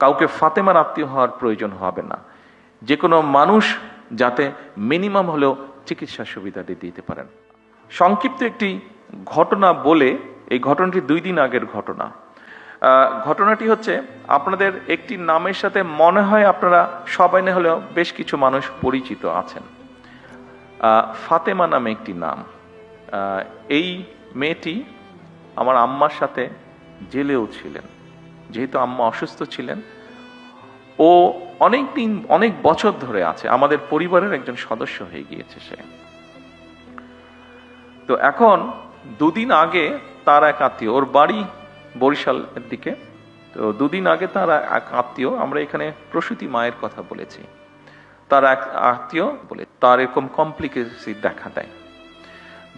কাউকে ফাতেমার আত্মীয় হওয়ার প্রয়োজন হবে না। যে কোনো মানুষ যাতে মিনিমাম হলেও চিকিৎসা সুবিধাটি দিতে পারেন। সংক্ষিপ্ত একটি ঘটনা বলে, এই ঘটনাটি 2 দিন আগের ঘটনা। ঘটনাটি হচ্ছে, আপনাদের একটি নামের সাথে মনে হয় আপনারা সবাই না হলেও বেশ কিছু মানুষ পরিচিত আছেন। ফাতেমা নামে একটি নাম। এই মেয়েটি আমার আম্মার সাথে জেলেও ছিলেন। যেহেতু আম্মা অসুস্থ ছিলেন, ও অনেক বছর ধরে আছে, আমাদের পরিবারের একজন সদস্য হয়ে গিয়েছে সে। তো এখন 2 দিন আগে তার এক আত্মীয়, ওর বাড়ি বরিশালের দিকে, তো 2 দিন আগে তার এক আত্মীয়, আমরা এখানে প্রসূতি মায়ের কথা বলেছি, তার এক আত্মীয় বলে তার এরকম কমপ্লিকেসি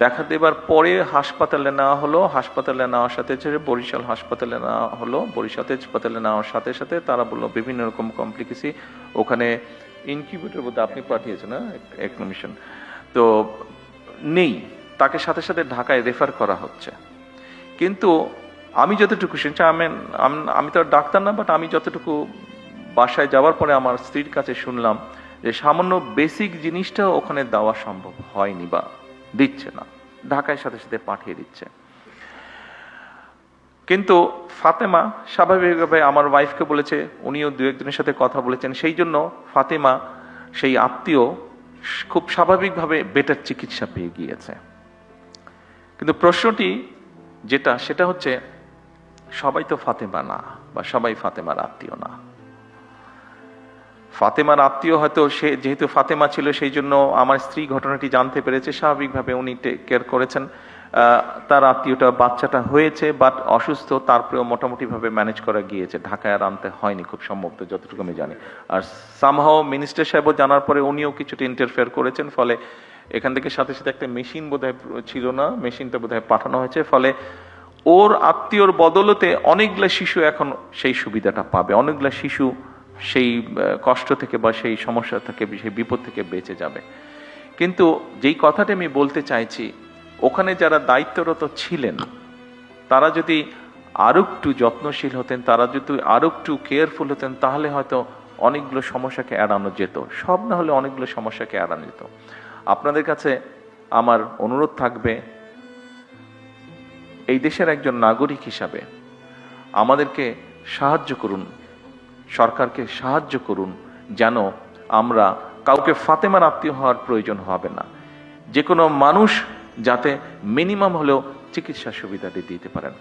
দেখা দেবার পরে হাসপাতালে নেওয়া হলো। হাসপাতালে নেওয়ার সাথে বরিশাল হাসপাতালে নেওয়া হলো। বরিশাল হাসপাতালে নেওয়ার সাথে সাথে তারা বললো বিভিন্ন রকম কমপ্লিকেসি, ওখানে ইনকিউবেটর বলতে আপনি পাঠিয়েছেন না একমিশন, তো নেই, তাকে সাথে সাথে ঢাকায় রেফার করা হচ্ছে। কিন্তু আমি যতটুকু শুনছি, আমি তো ডাক্তার না, বাট আমি যতটুকু বাসায় যাওয়ার পরে আমার স্ত্রীর কাছে শুনলাম যে সামান্য বেসিক জিনিসটা ওখানে দেওয়া সম্ভব হয়নি বা দিচ্ছে না, ঢাকায় সাথে সাথে পাঠিয়ে দিচ্ছে। কিন্তু ফাতেমা স্বাভাবিকভাবে আমার ওয়াইফকে বলেছে, উনিও 2-1 জনের সাথে কথা বলেছেন, সেই জন্য ফাতেমা সেই আত্মীয় খুব স্বাভাবিকভাবে বেটার চিকিৎসা পেয়ে গিয়েছে। কিন্তু প্রশ্নটি সেটা হচ্ছে, সবাই তো ফাতেমা না, বা সবাই ফাতেমার আত্মীয় না। ফাতেমার আত্মীয় হয়তো সে যেহেতু ফাতেমা ছিল, সেই জন্য আমার স্ত্রী ঘটনাটি জানতে পেরেছে, স্বাভাবিকভাবে উনি টেক কেয়ার করেছেন। তার আত্মীয়টা বাচ্চাটা হয়েছে বাট অসুস্থ, তারপরেও মোটামুটি ভাবে ম্যানেজ করা গিয়েছে, ঢাকায় আর আনতে হয়নি খুব সম্ভবত, যতটুকু আমি জানি। আর সামহাও মিনিস্টার সাহেবও জানার পরে উনিও কিছুটা ইন্টারফেয়ার করেছেন, ফলে এখান থেকে সাথে সাথে একটা মেশিন বোধহয় ছিল না, মেশিনটা বোধহয় পাঠানো হয়েছে, ফলে ওর আত্মীয়র বদলতে অনেকগুলা শিশু এখন সেই সুবিধাটা পাবে, অনেকগুলা শিশু সেই কষ্ট থেকে বা সেই সমস্যা থেকে, সেই বিপদ থেকে বেঁচে যাবে। কিন্তু যেই কথাটা আমি বলতে চাইছি, ওখানে যারা দায়িত্বরত ছিলেন তারা যদি আরো একটু যত্নশীল হতেন, তারা যদি আরো একটু কেয়ারফুল হতেন, তাহলে হয়তো অনেকগুলো সমস্যাকে এড়ানো যেত, সব না হলে অনেকগুলো সমস্যাকে এড়ানো যেত। আপনাদের কাছে আমার অনুরোধ থাকবে, এই দেশের একজন নাগরিক হিসাবে আমাদেরকে সাহায্য করুন, সরকারকে সাহায্য করুন, যেন আমরা কাউকে ফাতেমার আত্মীয় হওয়ার প্রয়োজন হবে না। যে কোনো মানুষ যাতে মিনিমাম হলেও চিকিৎসা সুবিধাটি দিতে পারেন।